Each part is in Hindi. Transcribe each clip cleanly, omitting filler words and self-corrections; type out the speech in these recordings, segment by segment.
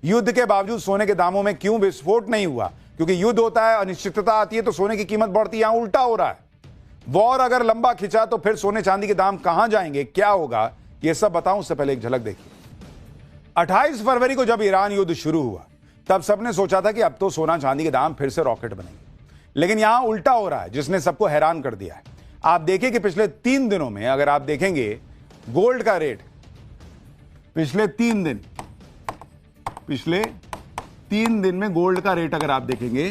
युद्ध के बावजूद सोने के दामों में क्यों विस्फोट नहीं हुआ? क्योंकि युद्ध होता है, अनिश्चितता आती है तो सोने की कीमत बढ़ती है। यहां उल्टा हो रहा है। वॉर अगर लंबा खिंचा तो फिर सोने चांदी के दाम कहां जाएंगे, क्या होगा, यह सब बताऊं उससे पहले एक झलक देखिए। 28 फरवरी को जब ईरान युद्ध शुरू हुआ तब सबने सोचा था कि अब तो सोना चांदी के दाम फिर से रॉकेट बनेंगे, लेकिन यहां उल्टा हो रहा है, जिसने सबको हैरान कर दिया है। आप देखिए कि पिछले 3 दिनों में अगर आप देखेंगे गोल्ड का रेट, पिछले 3 दिन में गोल्ड का रेट अगर आप देखेंगे,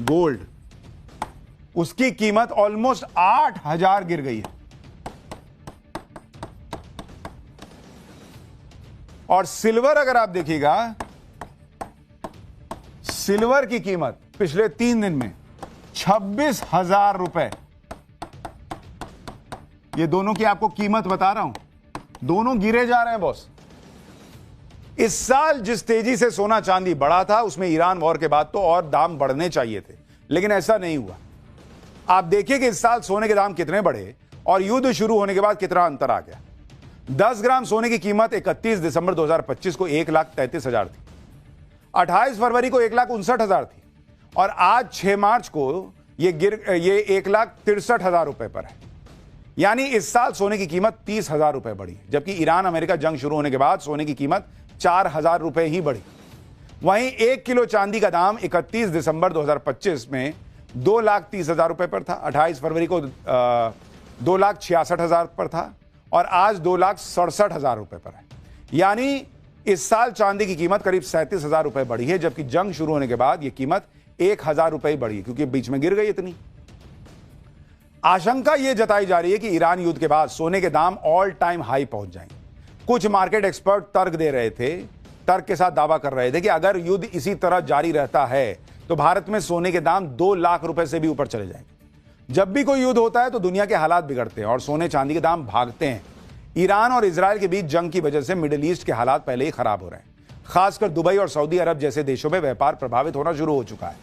गोल्ड उसकी कीमत ऑलमोस्ट 8,000 गिर गई है। और सिल्वर अगर आप देखिएगा, सिल्वर की कीमत पिछले 3 दिन में 26,000 रुपए। ये दोनों की आपको कीमत बता रहा हूं, दोनों गिरे जा रहे हैं बॉस। इस साल जिस तेजी से सोना चांदी बढ़ा था उसमें ईरान वॉर के बाद तो और दाम बढ़ने चाहिए थे, लेकिन ऐसा नहीं हुआ। आप देखिए कि इस साल सोने के दाम कितने बढ़े और युद्ध शुरू होने के बाद कितना अंतर आ गया। 10 ग्राम सोने की कीमत 31 दिसंबर 2025 को 1,33,000 थी, 28 फरवरी को 1,59,000 थी और आज 6 मार्च को ये 1,63,000 रुपए पर है। यानी इस साल सोने की कीमत 30,000 रुपए बढ़ी, जबकि ईरान अमेरिका जंग शुरू होने के बाद सोने की कीमत 4,000 रुपए ही बढ़ी। वहीं 1 किलो चांदी का दाम 31 दिसंबर 2025 में 2,30,000 रुपए पर था, 28 फरवरी को 2,66,000 पर था और आज 2,67,000 रुपए पर है। यानी इस साल चांदी की कीमत करीब 37,000 रुपए बढ़ी है, जबकि जंग शुरू होने के बाद यह कीमत 1,000 रुपए बढ़ी, क्योंकि बीच में गिर गई इतनी। आशंका यह जताई जा रही है कि ईरान युद्ध के बाद सोने के दाम ऑल टाइम हाई पहुंच जाएंगे। कुछ मार्केट एक्सपर्ट तर्क के साथ दावा कर रहे थे कि अगर युद्ध इसी तरह जारी रहता है तो भारत में सोने के दाम 2 लाख रुपए से भी ऊपर चले जाएंगे। जब भी कोई युद्ध होता है तो दुनिया के हालात बिगड़ते हैं और सोने चांदी के दाम भागते हैं। ईरान और इजराइल के बीच जंग की वजह से मिडिल ईस्ट के हालात पहले ही खराब हो रहे हैं। खासकर दुबई और सऊदी अरब जैसे देशों में व्यापार प्रभावित होना शुरू हो चुका है।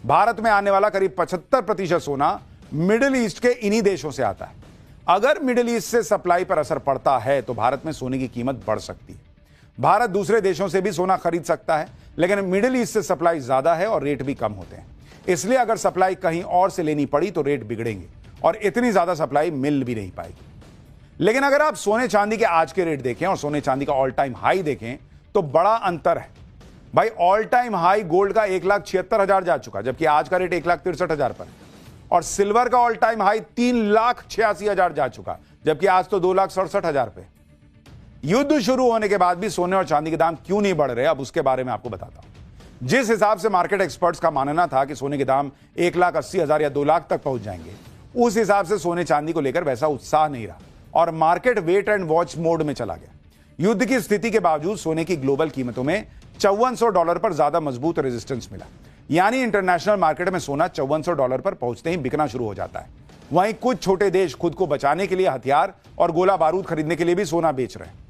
भारत में आने वाला करीब 75% सोना मिडिल ईस्ट के इन्हीं देशों से आता है। अगर मिडिल ईस्ट से सप्लाई पर असर पड़ता है तो भारत में सोने की कीमत बढ़ सकती है। भारत दूसरे देशों से भी सोना खरीद सकता है, लेकिन मिडिल ईस्ट से सप्लाई ज्यादा है और रेट भी कम होते हैं। इसलिए अगर सप्लाई कहीं और से लेनी पड़ी तो रेट बिगड़ेंगे और इतनी ज्यादा सप्लाई मिल भी नहीं पाएगी। लेकिन अगर आप सोने चांदी के आज के रेट देखें और सोने चांदी का ऑल टाइम हाई देखें तो बड़ा अंतर है। भाई ऑल टाइम हाई गोल्ड का 1,76,000 जा चुका, जबकि आज का रेट 1,63,000 पर है। और सिल्वर का ऑल टाइम हाई 3,86,000 जा चुका, जबकि आज तो 2,67,000 पे। युद्ध शुरू होने के बाद भी सोने और चांदी के दाम क्यों नहीं बढ़ रहे, अब उसके बारे में आपको बताता हूं। जिस हिसाब से मार्केट एक्सपर्ट्स का मानना था कि सोने के दाम 1,80,000 या 2 लाख तक पहुंच जाएंगे, उस हिसाब से सोने चांदी को लेकर वैसा उत्साह नहीं रहा और market wait and watch mode में चला गया। युद्ध की स्थिति के बावजूद सोने की ग्लोबल कीमतों में $5400 पर ज्यादा मजबूत रेजिस्टेंस मिला। यानी इंटरनेशनल मार्केट में सोना $5400 पर पहुंचते ही बिकना शुरू हो जाता है। वहीं कुछ छोटे देश खुद को बचाने के लिए हथियार और गोला बारूद खरीदने के लिए भी सोना बेच रहे हैं।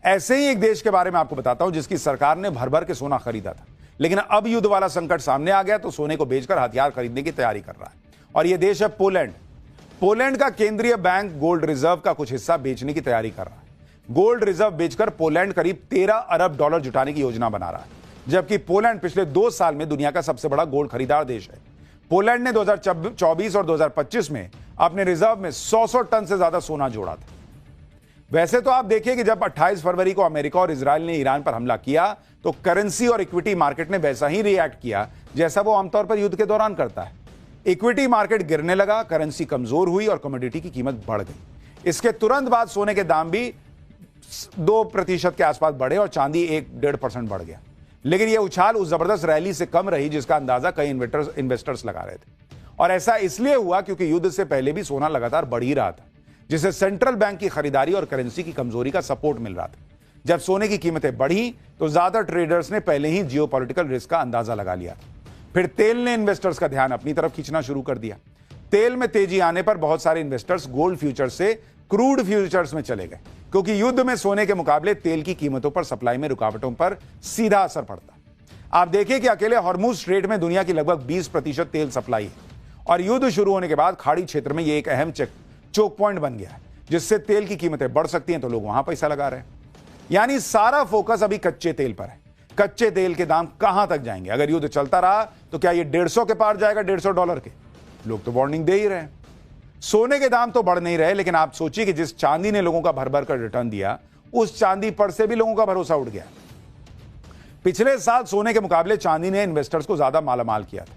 ऐसे ही एक देश के बारे में आपको बताता हूं जिसकी सरकार ने भर भर के सोना खरीदा था, लेकिन अब युद्ध वाला संकट सामने आ गया तो सोने को बेचकर हथियार खरीदने की तैयारी कर रहा है। और यह देश है पोलैंड। पोलैंड का केंद्रीय बैंक गोल्ड रिजर्व का कुछ हिस्सा बेचने की तैयारी कर रहा है। गोल्ड रिजर्व बेचकर पोलैंड करीब $13 अरब जुटाने की योजना बना रहा है, जबकि पोलैंड पिछले 2 साल में दुनिया का सबसे बड़ा गोल्ड खरीदार देश है। पोलैंड ने 2024 और 2025 में अपने रिजर्व में 100 टन से ज्यादा सोना जोड़ा था। वैसे तो आप देखिए कि जब 28 फरवरी को अमेरिका और इजराइल ने ईरान पर हमला किया तो करेंसी और इक्विटी मार्केट ने वैसा ही रिएक्ट किया जैसा वो आमतौर पर युद्ध के दौरान करता है। इक्विटी मार्केट गिरने लगा, करेंसी कमजोर हुई और कमोडिटी की कीमत बढ़ गई। इसके तुरंत बाद सोने के दाम भी 2% के आसपास बढ़े और चांदी 1-1.5% बढ़ गया। लेकिन यह उछाल उस जबरदस्त रैली से कम रही जिसका अंदाजा कई इन्वेस्टर्स लगा रहे थे। और ऐसा इसलिए हुआ क्योंकि युद्ध से पहले भी सोना लगातार बढ़ ही रहा था, जिससे सेंट्रल बैंक की खरीदारी और करेंसी की कमजोरी का सपोर्ट मिल रहा था। जब सोने की कीमतें बढ़ी तो ज्यादा ट्रेडर्स ने पहले ही जियोपॉलिटिकल रिस्क का अंदाजा लगा लिया था। फिर तेल ने इन्वेस्टर्स का ध्यान अपनी तरफ खींचना शुरू कर दिया। तेल में तेजी आने पर बहुत सारे इन्वेस्टर्स गोल्ड फ्यूचर्स से क्रूड फ्यूचर्स में चले गए, क्योंकि युद्ध में सोने के मुकाबले तेल की कीमतों पर सप्लाई में रुकावटों पर सीधा असर पड़ता। आप देखिए कि अकेले हॉर्मुज स्ट्रेट में दुनिया की लगभग 20% तेल सप्लाई है और युद्ध शुरू होने के बाद खाड़ी क्षेत्र में यह एक अहम चोक पॉइंट बन गया है, जिससे तेल की कीमतें बढ़ सकती हैं तो लोग वहां पैसा लगा रहे हैं। यानी सारा फोकस अभी कच्चे तेल पर है। कच्चे तेल के दाम कहां तक जाएंगे? अगर युद्ध चलता रहा तो क्या ये 150 के पार जाएगा, $150 के? लोग तो वार्निंग दे ही रहे हैं। सोने के दाम तो बढ़ नहीं रहे, लेकिन आप सोचिए कि जिस चांदी ने लोगों का भर भर कर रिटर्न दिया, उस चांदी पर से भी लोगों का भरोसा उठ गया। पिछले साल सोने के मुकाबले चांदी ने इन्वेस्टर्स को ज्यादा मालामाल किया था।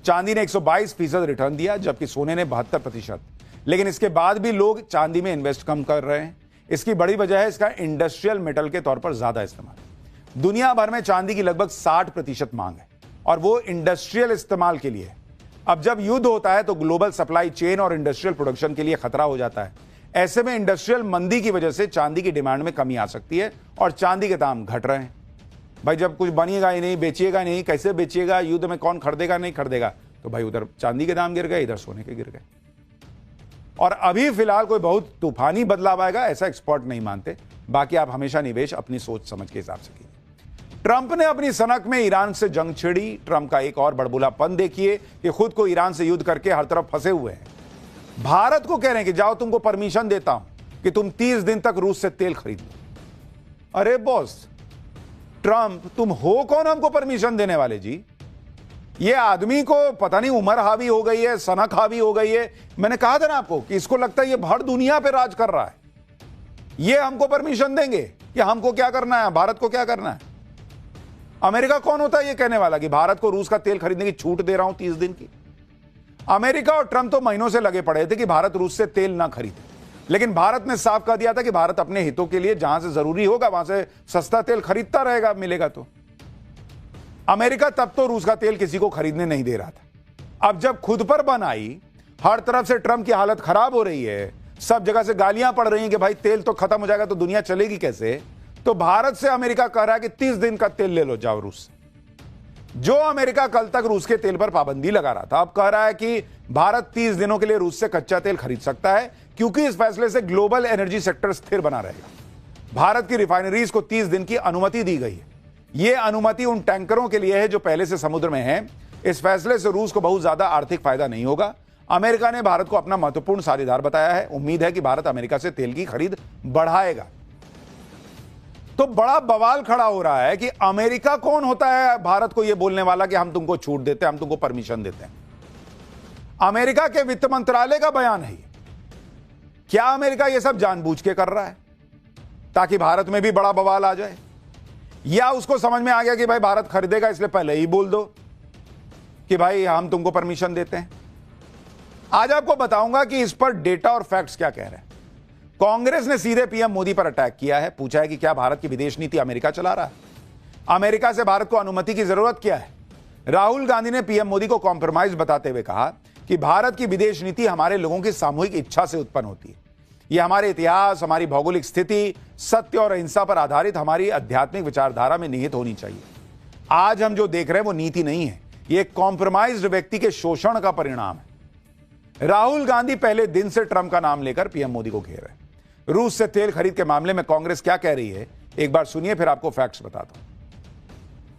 चांदी ने 122% रिटर्न दिया, जबकि सोने ने 72%। लेकिन इसके बाद भी लोग चांदी में इन्वेस्ट कम कर रहे हैं। इसकी बड़ी वजह है इसका इंडस्ट्रियल मेटल के तौर पर ज्यादा इस्तेमाल। दुनिया भर में चांदी की लगभग 60% मांग है और वो इंडस्ट्रियल इस्तेमाल के लिए है। अब जब युद्ध होता है तो ग्लोबल सप्लाई चेन और इंडस्ट्रियल प्रोडक्शन के लिए खतरा हो जाता है। ऐसे में इंडस्ट्रियल मंदी की वजह से चांदी की डिमांड में कमी आ सकती है और चांदी के दाम घट रहे हैं। भाई जब कुछ बनिएगा ही नहीं, बेचिएगा नहीं, कैसे बेचिएगा? युद्ध में कौन खरीदेगा, नहीं खरीदेगा? तो भाई उधर चांदी के दाम गिर गए, इधर सोने के गिर गए। और अभी फिलहाल कोई बहुत तूफानी बदलाव आएगा ऐसा एक्सपर्ट नहीं मानते। बाकी आप हमेशा निवेश अपनी सोच समझ के हिसाब से कीजिए। ट्रंप ने अपनी सनक में ईरान से जंग छेड़ी। ट्रंप का एक और बड़बुलापन देखिए कि खुद को ईरान से युद्ध करके हर तरफ फंसे हुए हैं। भारत को कह रहे हैं कि जाओ, तुमको परमिशन देता हूं कि तुम 30 दिन तक रूस से तेल खरीद लो। अरे बॉस ट्रंप, तुम हो कौन हमको परमिशन देने वाले जी? ये आदमी को पता नहीं उम्र हावी हो गई है, सनक हावी हो गई है। मैंने कहा था ना आपको कि इसको लगता है ये भर दुनिया पे राज कर रहा है। ये हमको परमिशन देंगे कि हमको क्या करना है, भारत को क्या करना है? अमेरिका कौन होता है ये कहने वाला कि भारत को रूस का तेल खरीदने की छूट दे रहा हूं 30 दिन की? अमेरिका और ट्रंप तो महीनों से लगे पड़े थे कि भारत रूस से तेल ना खरीदे, लेकिन भारत ने साफ कह दिया था कि भारत अपने हितों के लिए जहां से जरूरी होगा वहां से सस्ता तेल खरीदता रहेगा, मिलेगा तो। अमेरिका तब तो रूस का तेल किसी को खरीदने नहीं दे रहा था। अब जब खुद पर बन आई, हर तरफ से ट्रंप की हालत खराब हो रही है, सब जगह से गालियां पड़ रही हैं कि भाई तेल तो खत्म हो जाएगा तो दुनिया चलेगी कैसे, तो भारत से अमेरिका कह रहा है कि 30 दिन का तेल ले लो जाओ रूस से। जो अमेरिका कल तक रूस के तेल पर पाबंदी लगा रहा था, अब कह रहा है कि भारत 30 दिनों के लिए रूस से कच्चा तेल खरीद सकता है, क्योंकि इस फैसले से ग्लोबल एनर्जी सेक्टर स्थिर बना रहेगा। भारत की रिफाइनरीज को 30 दिन की अनुमति दी गई है। यह अनुमति उन टैंकरों के लिए है जो पहले से समुद्र में हैं। इस फैसले से रूस को बहुत ज्यादा आर्थिक फायदा नहीं होगा। अमेरिका ने भारत को अपना महत्वपूर्ण साझेदार बताया है। उम्मीद है कि भारत अमेरिका से तेल की खरीद बढ़ाएगा। तो बड़ा बवाल खड़ा हो रहा है कि अमेरिका कौन होता है भारत को यह बोलने वाला कि हम तुमको छूट देते हैं, हम तुमको परमिशन देते हैं? अमेरिका के वित्त मंत्रालय का बयान है। क्या अमेरिका यह सब जानबूझ के कर रहा है ताकि भारत में भी बड़ा बवाल आ जाए, या उसको समझ में आ गया कि भाई भारत खरीदेगा इसलिए पहले ही बोल दो कि भाई हम तुमको परमिशन देते हैं? आज आपको बताऊंगा कि इस पर डेटा और फैक्ट्स क्या कह रहे हैं। कांग्रेस ने सीधे पीएम मोदी पर अटैक किया है। पूछा है कि क्या भारत की विदेश नीति अमेरिका चला रहा है? अमेरिका से भारत को अनुमति की जरूरत क्या है? राहुल गांधी ने पीएम मोदी को कॉम्प्रोमाइज बताते हुए कहा कि भारत की विदेश नीति हमारे लोगों की सामूहिक इच्छा से उत्पन्न होती है। यह हमारे इतिहास, हमारी भौगोलिक स्थिति, सत्य और अहिंसा पर आधारित हमारी आध्यात्मिक विचारधारा में निहित होनी चाहिए। आज हम जो देख रहे हैं वो नीति नहीं है, यह एक कॉम्प्रोमाइज्ड व्यक्ति के शोषण का परिणाम है। राहुल गांधी पहले दिन से ट्रंप का नाम लेकर पीएम मोदी को घेर रहे हैं। रूस से तेल खरीद के मामले में कांग्रेस क्या कह रही है, एक बार सुनिए, फिर आपको फैक्ट्स बताता हूं।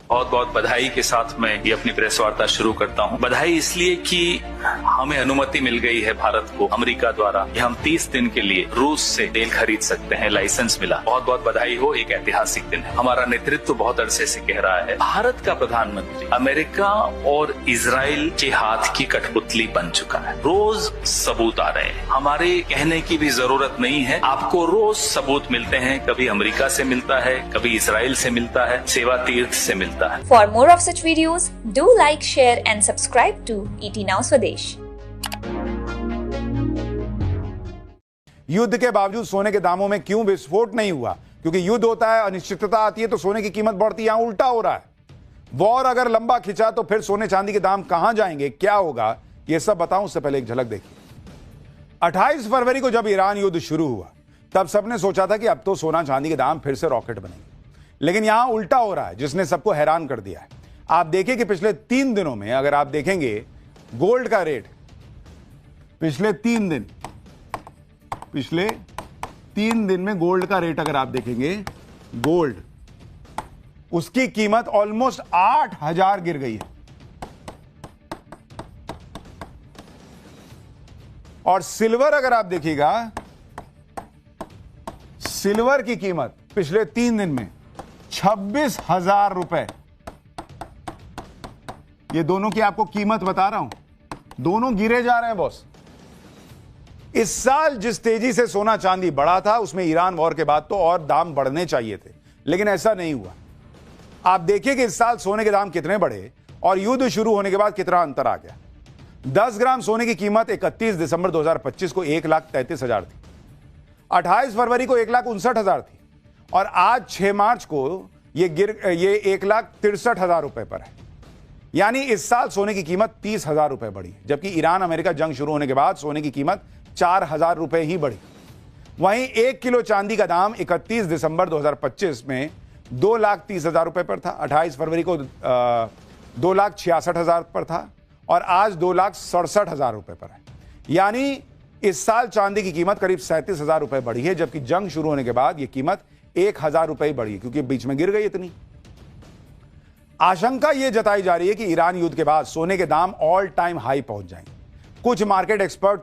बहुत बहुत बधाई के साथ मैं ये अपनी प्रेस वार्ता शुरू करता हूं। बधाई इसलिए कि हमें अनुमति मिल गई है भारत को अमेरिका द्वारा कि हम 30 दिन के लिए रूस से तेल खरीद सकते हैं, लाइसेंस मिला। बहुत बहुत बधाई हो, एक ऐतिहासिक दिन है। हमारा नेतृत्व बहुत अरसे से कह रहा है, भारत का प्रधानमंत्री अमेरिका और इजराइल के हाथ की कठपुतली बन चुका है। रोज सबूत आ रहे हैं, हमारे कहने की भी जरूरत नहीं है, आपको रोज सबूत मिलते हैं। कभी अमेरिका से मिलता है, कभी इजराइल से मिलता है, सेवा तीर्थ से मिलता है। For more of such videos, do like, share and subscribe to ET Now Swadesh. युद्ध के बावजूद सोने के दामों में क्यों विस्फोट नहीं हुआ? क्योंकि युद्ध होता है, अनिश्चितता आती है तो सोने की कीमत बढ़ती है। यहां उल्टा हो रहा है। वॉर अगर लंबा खिंचा तो फिर सोने चांदी के दाम कहां जाएंगे, क्या होगा, यह सब बताऊं उससे पहले एक झलक देखिए। 28 फरवरी को जब ईरान युद्ध शुरू हुआ तब सबने सोचा था कि अब तो सोना चांदी के दाम फिर से रॉकेट बनेंगे, लेकिन यहां उल्टा हो रहा है, जिसने सबको हैरान कर दिया है। आप देखिए कि पिछले 3 दिनों में अगर आप देखेंगे गोल्ड का रेट, पिछले 3 दिन में गोल्ड का रेट अगर आप देखेंगे, गोल्ड उसकी कीमत ऑलमोस्ट 8,000 गिर गई है। और सिल्वर अगर आप देखिएगा, सिल्वर की कीमत पिछले 3 दिन में 26,000 रुपए। ये दोनों की आपको कीमत बता रहा हूं, दोनों गिरे जा रहे हैं बॉस। इस साल जिस तेजी से सोना चांदी बढ़ा था उसमें ईरान वॉर के बाद तो और दाम बढ़ने चाहिए थे, लेकिन ऐसा नहीं हुआ। आप देखिए कि इस साल सोने के दाम कितने बढ़े और युद्ध शुरू होने के बाद कितना अंतर आ गया। 10 ग्राम सोने की कीमत 31 दिसंबर 2025 को 1,33,000 थी, 28 फरवरी को 1,59,000 थी और आज 6 मार्च को ये 1,63,000 रुपए पर है। यानी इस साल सोने की कीमत 30,000 रुपए बढ़ी, जबकि ईरान अमेरिका जंग शुरू होने के बाद सोने की कीमत 4,000 रुपए ही बढ़ी। वहीं 1 किलो चांदी का दाम 31 दिसंबर 2025 में 2,30,000 रुपए पर था, 28 फरवरी को 2,66,000 पर था और आज 2,67,000 रुपए पर है। यानी इस साल चांदी की कीमत करीब 37,000 रुपए बढ़ी है, जबकि जंग शुरू होने के बाद यह कीमत 1,000 रुपए ही बढ़ी, क्योंकि बीच में गिर गई इतनी। आशंका यह जताई जा रही है कि ईरान युद्ध के बाद सोने के दाम ऑल टाइम हाई पहुंच जाएंगे। कुछ मार्केट एक्सपर्ट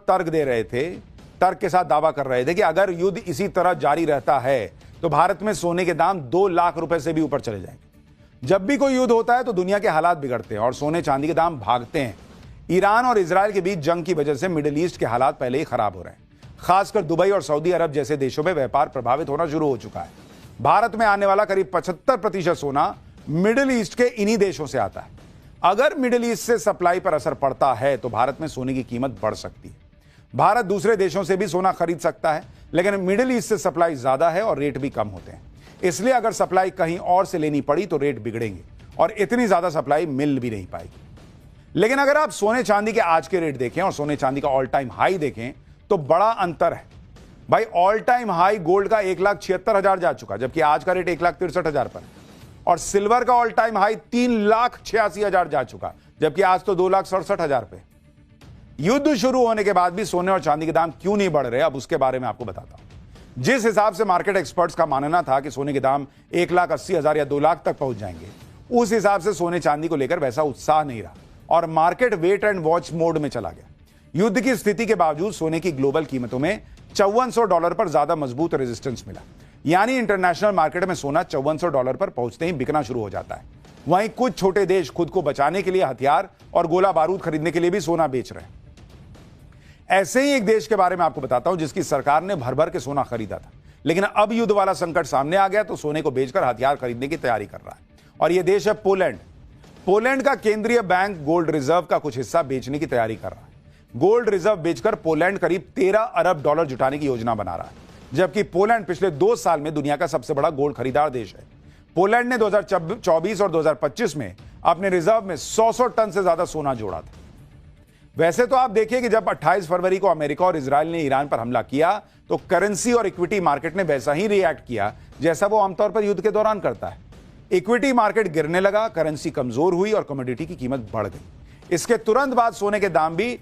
तर्क के साथ दावा कर रहे थे कि अगर युद्ध इसी तरह जारी रहता है तो भारत में सोने के दाम 2 लाख रुपए से भी ऊपर चले जाएंगे। जब भी कोई युद्ध होता है तो दुनिया के हालात बिगड़ते हैं और सोने चांदी के दाम भागते हैं। ईरान और इजराइल के बीच जंग की वजह से मिडिल ईस्ट के हालात पहले ही खराब हो रहे हैं। खासकर दुबई और सऊदी अरब जैसे देशों में व्यापार प्रभावित होना शुरू हो चुका है। भारत में आने वाला करीब 75% सोना मिडिल ईस्ट के इन्हीं देशों से आता है। अगर मिडिल ईस्ट से सप्लाई पर असर पड़ता है तो भारत में सोने की कीमत बढ़ सकती है। भारत दूसरे देशों से भी सोना खरीद सकता है, लेकिन मिडिल ईस्ट से सप्लाई ज्यादा है और रेट भी कम होते हैं। इसलिए अगर सप्लाई कहीं और से लेनी पड़ी तो रेट बिगड़ेंगे और इतनी ज्यादा सप्लाई मिल भी नहीं पाएगी। लेकिन अगर आप सोने चांदी के आज के रेट देखें और सोने चांदी का ऑल टाइम हाई देखें तो बड़ा अंतर है। भाई ऑल टाइम हाई गोल्ड का 1,76,000 जा चुका, जबकि आज का रेट 1,63,000 पर है। और सिल्वर का ऑल टाइम हाई 3,86,000 जा चुका, जबकि आज तो 2,67,000 पे। युद्ध शुरू होने के बाद भी सोने और चांदी के दाम क्यों नहीं बढ़ रहे, अब उसके बारे में आपको बताता हूं। जिस हिसाब से मार्केट एक्सपर्ट्स का मानना था कि सोने के दाम 1,80,000 या 2 लाख तक पहुंच जाएंगे, उस हिसाब से सोने चांदी को लेकर वैसा उत्साह नहीं रहा और market wait and watch mode में चला गया। युद्ध की स्थिति के बावजूद सोने की ग्लोबल कीमतों में $5400 पर ज्यादा मजबूत रेजिस्टेंस मिला। यानी इंटरनेशनल मार्केट में सोना $5400 पर पहुंचते ही बिकना शुरू हो जाता है। वहीं कुछ छोटे देश खुद को बचाने के लिए हथियार और गोला बारूद खरीदने के लिए भी सोना बेच रहे हैं। ऐसे ही एक देश के बारे में आपको बताता हूं जिसकी सरकार ने भर भर के सोना खरीदा था, लेकिन अब युद्ध वाला संकट सामने आ गया तो सोने को बेचकर हथियार खरीदने की तैयारी कर रहा है। और यह देश है पोलैंड। पोलैंड का केंद्रीय बैंक गोल्ड रिजर्व का कुछ हिस्सा बेचने की तैयारी कर रहा है। गोल्ड रिजर्व बेचकर पोलैंड करीब $13 अरब जुटाने की योजना बना रहा है, जबकि पोलैंड पिछले 2 साल में दुनिया का सबसे बड़ा गोल्ड खरीदार देश है। पोलैंड ने 2024 और 2025 में अपने रिजर्व में 100 टन से ज्यादा सोना जोड़ा था। वैसे तो आप देखिए कि जब 28 फरवरी को अमेरिका और इजराइल ने ईरान पर हमला किया तो करेंसी और इक्विटी मार्केट ने वैसा ही रिएक्ट किया जैसा वो आमतौर पर युद्ध के दौरान करता है। इक्विटी मार्केट गिरने लगा, करेंसी कमजोर हुई और कमोडिटी की कीमत बढ़ गई। इसके तुरंत बाद सोने के दाम भी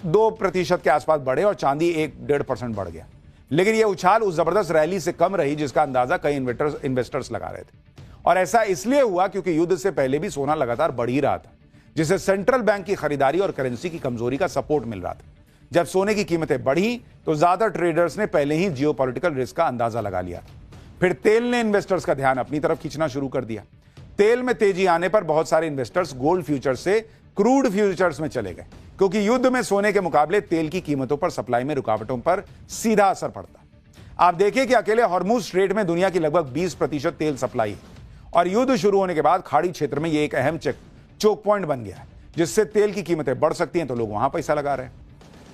2% के आसपास बढ़े और चांदी 1-1.5% बढ़ गया। लेकिन यह उछाल उस जबरदस्त रैली से कम रही जिसका अंदाजा कई इन्वेस्टर्स लगा रहे थे। और ऐसा इसलिए हुआ क्योंकि युद्ध से पहले भी सोना लगातार बढ़ ही रहा था, जिससे सेंट्रल बैंक की खरीदारी और करेंसी की कमजोरी का सपोर्ट मिल रहा था। जब सोने की कीमतें बढ़ी तो ज्यादा ट्रेडर्स ने पहले ही जियोपॉलिटिकल रिस्क का अंदाजा लगा लिया। फिर तेल ने इन्वेस्टर्स का ध्यान अपनी तरफ खींचना शुरू कर दिया। तेल में तेजी आने पर बहुत सारे इन्वेस्टर्स गोल्ड फ्यूचर्स से क्रूड फ्यूचर्स में चले गए, क्योंकि युद्ध में सोने के मुकाबले तेल की कीमतों पर सप्लाई में रुकावटों पर सीधा असर पड़ता। आप देखिए कि अकेले हॉर्मुज स्ट्रेट में दुनिया की लगभग 20% तेल सप्लाई है और युद्ध शुरू होने के बाद खाड़ी क्षेत्र में यह एक अहम चोक पॉइंट बन गया है, जिससे तेल की कीमतें बढ़ सकती हैं तो लोग वहां पैसा लगा रहे हैं।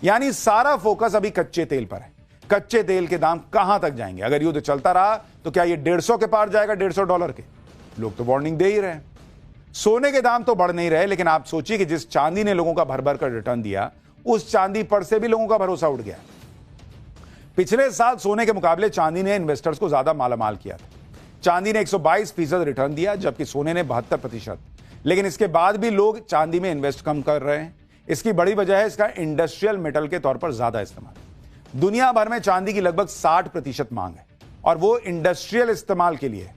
यानी सारा फोकस अभी कच्चे तेल पर है। कच्चे तेल के दाम कहां तक जाएंगे? अगर युद्ध चलता रहा तो क्या ये 150 के पार जाएगा, $150 के? लोग तो वार्निंग दे ही रहे हैं। सोने के दाम तो बढ़ नहीं रहे, लेकिन आप सोचिए कि जिस चांदी ने लोगों का भर भर कर रिटर्न दिया, उस चांदी पर से भी लोगों का भरोसा उठ गया। पिछले साल सोने के मुकाबले चांदी ने इन्वेस्टर्स को ज्यादा मालामाल किया था। चांदी ने 122% रिटर्न दिया, जबकि सोने ने 72%। लेकिन इसके बाद भी लोग चांदी में इन्वेस्ट कम कर रहे हैं। इसकी बड़ी वजह है इसका इंडस्ट्रियल मेटल के तौर पर ज्यादा इस्तेमाल। दुनिया भर में चांदी की लगभग 60% मांग है और वो इंडस्ट्रियल इस्तेमाल के लिए।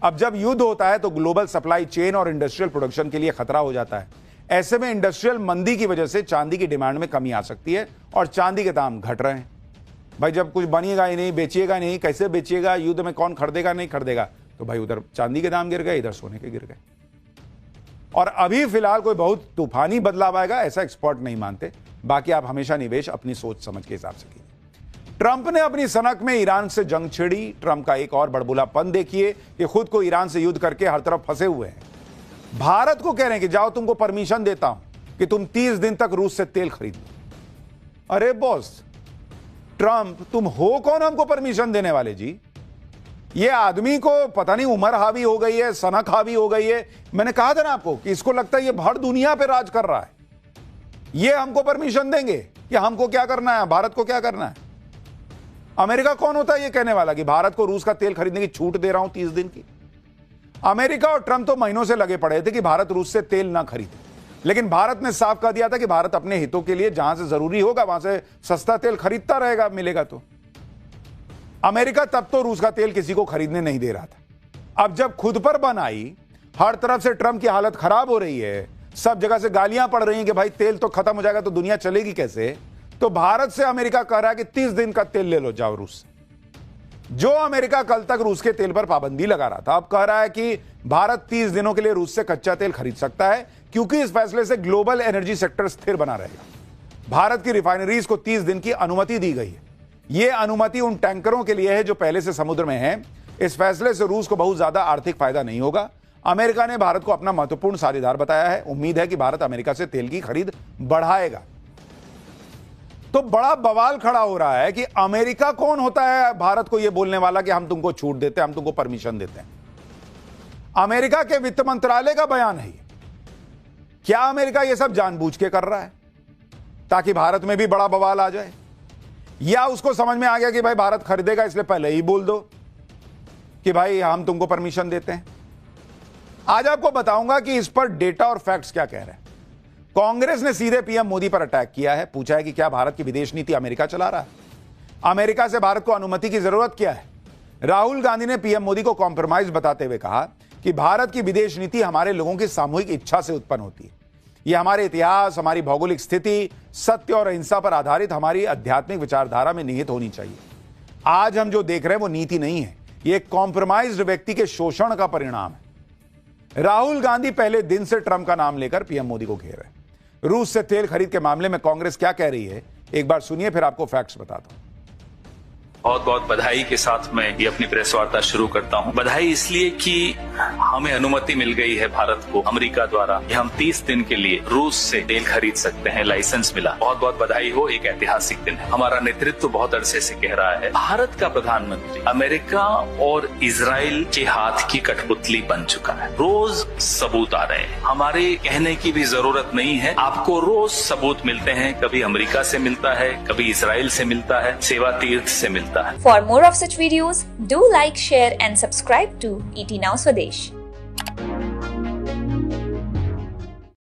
अब जब युद्ध होता है तो ग्लोबल सप्लाई चेन और इंडस्ट्रियल प्रोडक्शन के लिए खतरा हो जाता है। ऐसे में इंडस्ट्रियल मंदी की वजह से चांदी की डिमांड में कमी आ सकती है और चांदी के दाम घट रहे हैं। भाई जब कुछ बनिएगा ही नहीं, बेचिएगा नहीं, कैसे बेचिएगा? युद्ध में कौन खरीदेगा नहीं खरीदेगा, तो भाई उधर चांदी के दाम गिर गए, इधर सोने के गिर गए। और अभी फिलहाल कोई बहुत तूफानी बदलाव आएगा ऐसा एक्सपर्ट नहीं मानते। बाकी आप हमेशा निवेश अपनी सोच समझ के हिसाब से कीजिए। ट्रंप ने अपनी सनक में ईरान से जंग छिड़ी। ट्रंप का एक और बड़बोलापन देखिए कि खुद को ईरान से युद्ध करके हर तरफ फंसे हुए हैं। भारत को कह रहे हैं कि जाओ तुमको परमिशन देता हूं कि तुम 30 दिन तक रूस से तेल खरीद लो। अरे बॉस ट्रंप, तुम हो कौन हमको परमिशन देने वाले जी? ये आदमी को पता नहीं उम्र हावी हो गई है, सनक हावी हो गई है। मैंने कहा था ना आपको कि इसको लगता है ये भर दुनिया पे राज कर रहा है। ये हमको परमिशन देंगे कि हमको क्या करना है, भारत को क्या करना है? अमेरिका कौन होता है ये कहने वाला कि भारत को रूस का तेल खरीदने की छूट दे रहा हूं 30 दिन की? अमेरिका और ट्रंप तो महीनों से लगे पड़े थे कि भारत रूस से तेल ना खरीदे, लेकिन भारत ने साफ कह दिया था कि भारत अपने हितों के लिए जहां से जरूरी होगा वहां से सस्ता तेल खरीदता रहेगा, मिलेगा तो। अमेरिका तब तो रूस का तेल किसी को खरीदने नहीं दे रहा था। अब जब खुद पर बन आई, हर तरफ से ट्रंप की हालत खराब हो रही है, सब जगह से गालियां पड़ रही हैं कि भाई तेल तो खत्म हो जाएगा तो दुनिया चलेगी कैसे, तो भारत से अमेरिका कह रहा है कि 30 दिन का तेल ले लो जाओ रूस से। जो अमेरिका कल तक रूस के तेल पर पाबंदी लगा रहा था, अब कह रहा है कि भारत 30 दिनों के लिए रूस से कच्चा तेल खरीद सकता है, क्योंकि इस फैसले से ग्लोबल एनर्जी सेक्टर स्थिर बना रहेगा। भारत की रिफाइनरीज को 30 दिन की अनुमति दी गई है। यह अनुमति उन टैंकरों के लिए है जो पहले से समुद्र में हैं। इस फैसले से रूस को बहुत ज्यादा आर्थिक फायदा नहीं होगा। अमेरिका ने भारत को अपना महत्वपूर्ण साझेदार बताया है। उम्मीद है कि भारत अमेरिका से तेल की खरीद बढ़ाएगा। तो बड़ा बवाल खड़ा हो रहा है कि अमेरिका कौन होता है भारत को यह बोलने वाला कि हम तुमको छूट देते हैं, हम तुमको परमिशन देते हैं। अमेरिका के वित्त मंत्रालय का बयान है। क्या अमेरिका यह सब जानबूझ के कर रहा है ताकि भारत में भी बड़ा बवाल आ जाए, या उसको समझ में आ गया कि भाई भारत खरीदेगा इसलिए पहले ही बोल दो कि भाई हम तुमको परमिशन देते हैं? आज आपको बताऊंगा कि इस पर डेटा और फैक्ट्स क्या कह रहे हैं। कांग्रेस ने सीधे पीएम मोदी पर अटैक किया है। पूछा है कि क्या भारत की विदेश नीति अमेरिका चला रहा है? अमेरिका से भारत को अनुमति की जरूरत क्या है? राहुल गांधी ने पीएम मोदी को कॉम्प्रोमाइज बताते हुए कहा कि भारत की विदेश नीति हमारे लोगों की सामूहिक इच्छा से उत्पन्न होती है। यह हमारे इतिहास, हमारी भौगोलिक स्थिति, सत्य और अहिंसा पर आधारित हमारी आध्यात्मिक विचारधारा में निहित होनी चाहिए। आज हम जो देख रहे हैं वो नीति नहीं है, यह एक कॉम्प्रोमाइज्ड व्यक्ति के शोषण का परिणाम है। राहुल गांधी पहले दिन से ट्रंप का नाम लेकर पीएम मोदी को घेर रहे हैं। रूस से तेल खरीद के मामले में कांग्रेस क्या कह रही है, एक बार सुनिए, फिर आपको फैक्ट्स बताता हूं। बहुत बहुत बधाई के साथ मैं ये अपनी प्रेस वार्ता शुरू करता हूं। बधाई इसलिए कि हमें अनुमति मिल गई है भारत को अमेरिका द्वारा कि हम 30 दिन के लिए रूस से तेल खरीद सकते हैं, लाइसेंस मिला। बहुत बहुत बधाई हो, एक ऐतिहासिक दिन है। हमारा नेतृत्व बहुत अरसे से कह रहा है भारत का प्रधानमंत्री अमेरिका और इजराइल के हाथ की कठपुतली बन चुका है। रोज सबूत आ रहे हैं, हमारे कहने की भी जरूरत नहीं है, आपको रोज सबूत मिलते हैं। कभी अमेरिका से मिलता है, कभी इजराइल से मिलता है, सेवा तीर्थ से मिलता है। For more of such videos, do like, share and subscribe to ET Now Swadesh.